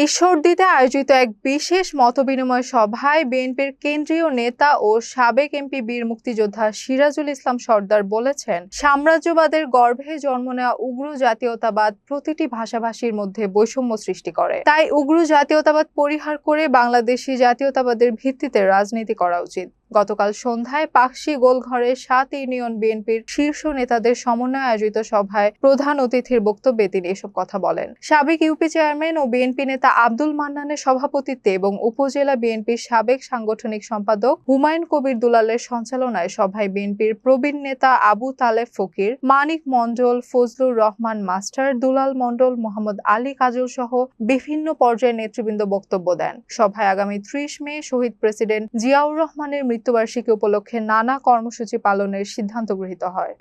ঈশ্বরদীতে আয়োজিত এক বিশেষ মতবিনিময় সভায় বিএনপির কেন্দ্রীয় নেতা ও সাবেক এমপি বীর মুক্তিযোদ্ধা সিরাজুল ইসলাম সরদার বলেছেন, সাম্রাজ্যবাদের গর্ভে জন্ম নেওয়া উগ্র জাতীয়তাবাদ প্রতিটি ভাষাভাষীর মধ্যে বৈষম্য সৃষ্টি করে। তাই উগ্র জাতীয়তাবাদ পরিহার করে বাংলাদেশি জাতীয়তাবাদের ভিত্তিতে রাজনীতি করা উচিত। গতকাল সন্ধ্যায় পাকশী গোলঘরে ৭ ইউনিয়ন বিএনপির শীর্ষ নেতাদের সমন্বয়ে আয়োজিত সভায় প্রধান অতিথির বক্তব্যে তিনি এসব কথা বলেন। সাবেক ইউপি চেয়ারম্যান ও বিএনপি নেতা আব্দুল মান্নানের সভাপতিত্বে এবং উপজেলা বিএনপির সাবেক সাংগঠনিক সম্পাদক হুমায়ুন কবির দুলালের সঞ্চালনায় সভায় বিএনপির প্রবীণ নেতা আবু তালেব ফকির, মানিক মণ্ডল, ফজলুর রহমান মাস্টার, দুলাল মণ্ডল, মোহাম্মদ আলী কাজল সহ বিভিন্ন পর্যায়ের নেতৃবৃন্দ বক্তব্য দেন। সভায় আগামী ৩০ মে শহীদ প্রেসিডেন্ট জিয়াউর রহমানের মৃত্যুবার্ষিকী উপলক্ষে নানা কর্মসূচি পালনের সিদ্ধান্ত গৃহীত হয়।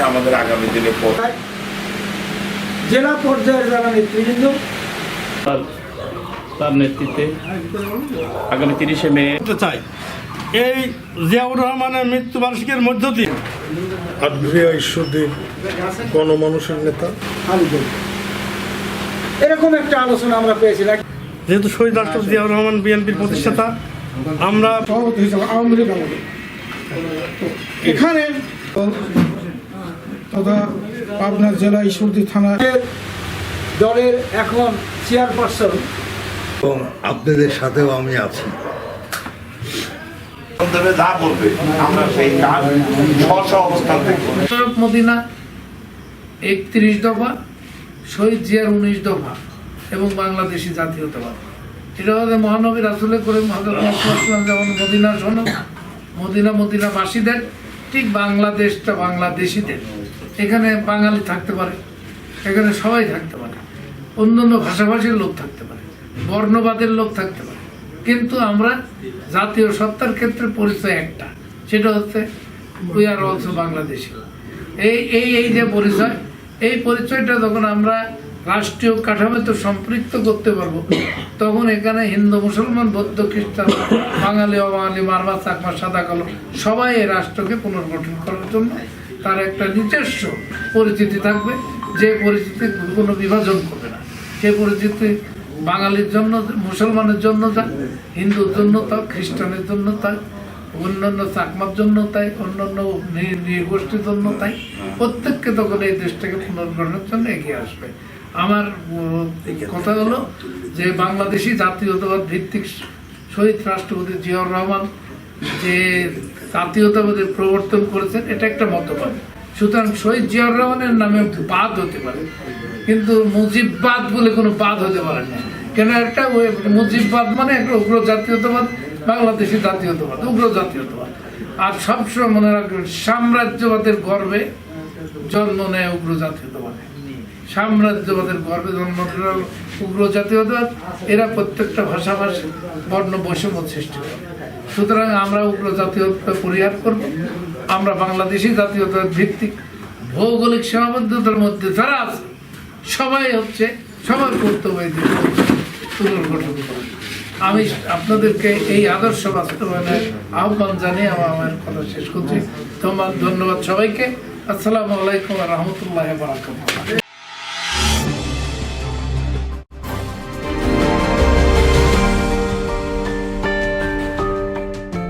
আমাদের আগামী দিনে জেলা পর্যায়ের যারা নেতৃবৃন্দ তার নেতৃত্বে আগামী ৩০ মে চাই এই জিয়াউর রহমানের মৃত্যুবার্ষিকীর মধ্য দিয়ে ঈশ্বরদীর গণমানুষের নেতা এরকম একটা আলোচনা আমরা পেয়েছিলাম। যেহেতু শহীদ রাষ্ট্র জিয়াউর রহমান বিএনপির প্রতিষ্ঠাতা, আমরা সভাপতি হিসাবে আওয়ামী লীগ আমাদের এখানে তথা পাবনা জেলা ঈশ্বরদী থানার দলের এখন চেয়ারপারসন এবং আপনাদের সাথেও আমি আছি। যা বলবে আমরা সেই কাজ অবস্থান থেকে মদিনা ৩১ দফা, শহীদ জিয়ার ১৯ দফা এবং বাংলাদেশি জাতীয়তাবাদ। এটা হচ্ছে মহানবী রাসূলের করে যেমন মদিনা সনদ, মদিনাবাসীদের, ঠিক বাংলাদেশটা বাংলাদেশিদের। এখানে বাঙালি থাকতে পারে, এখানে সবাই থাকতে পারে, অন্যান্য ভাষাভাষীর লোক থাকতে পারে, বর্ণবাদের লোক থাকতে পারে, কিন্তু আমরা জাতীয় সত্তার ক্ষেত্রে পরিচয় একটা, সেটা হচ্ছে উই আর অলসো বাংলাদেশি। এই যে পরিচয়, এই পরিচয়টা যখন আমরা রাষ্ট্রীয় কাঠামোতে সম্পৃক্ত করতে পারবো, তখন এখানে হিন্দু, মুসলমান, বৌদ্ধ, খ্রিস্টান, বাঙালি, অবাঙালি, মারমা, চাকমা, সাদা কালো সবাই এই রাষ্ট্রকে পুনর্গঠন করার জন্য তার একটা নিজস্ব পরিচিতি থাকবে, যে পরিচিতি কোনো বিভাজন করবে না। সেই পরিচিতি বাঙালির জন্য, মুসলমানের জন্য তা, হিন্দুর জন্য তা, খ্রিস্টানের জন্য তাই, অন্যান্য চাকমার জন্য তাই, অন্যান্য নৃগোষ্ঠীর জন্য তাই। প্রত্যেককে তখন এই দেশটাকে পুনর্গঠনের জন্য এগিয়ে আসবে। আমার কথা হলো যে বাংলাদেশি জাতীয়তাবাদ ভিত্তিক শহীদ রাষ্ট্রপতি জিয়াউর রহমান যে জাতীয়তাবাদের প্রবর্তন করেছেন, এটা একটা মতবাদ। সুতরাং শহীদ জিয়াউর রহমানের নামে বাদ হতে পারে, কিন্তু মুজিববাদ বলে কোনো বাদ হতে পারে না। কেন? একটা মুজিববাদ মানে একটা উগ্র জাতীয়তাবাদ, বাংলাদেশি জাতীয়তাবাদ, উগ্র জাতীয়তাবাদ। আর সবসময় মনে রাখবেন, সাম্রাজ্যবাদের গর্ভে জন্ম নেয় উগ্র জাতীয়তাবাদ, সাম্রাজ্যবাদের গর্ভে জন্ম নেয় উগ্র জাতীয়তাবাদ। এরা প্রত্যেকটা ভাষাভাষী বর্ণ বৈষম্য সৃষ্টি করে। সুতরাং আমরা উগ্র জাতীয়তা পরিহার করব। আমরা বাংলাদেশি জাতীয়তাবাদ ভিত্তিক ভৌগোলিক সীমাবদ্ধতার মধ্যে যারা আছে সবাই হচ্ছে সবার কর্তব্য পুনর্গঠন করা। আমি আপনাদেরকে এই আদর্শ বাস্তবায়নের আহ্বান জানিয়ে আমার কথা শেষ করছি। ধন্যবাদ সবাইকে। আসসালামু আলাইকুম ওয়া রাহমাতুল্লাহি ওয়া বারাকাতুহু।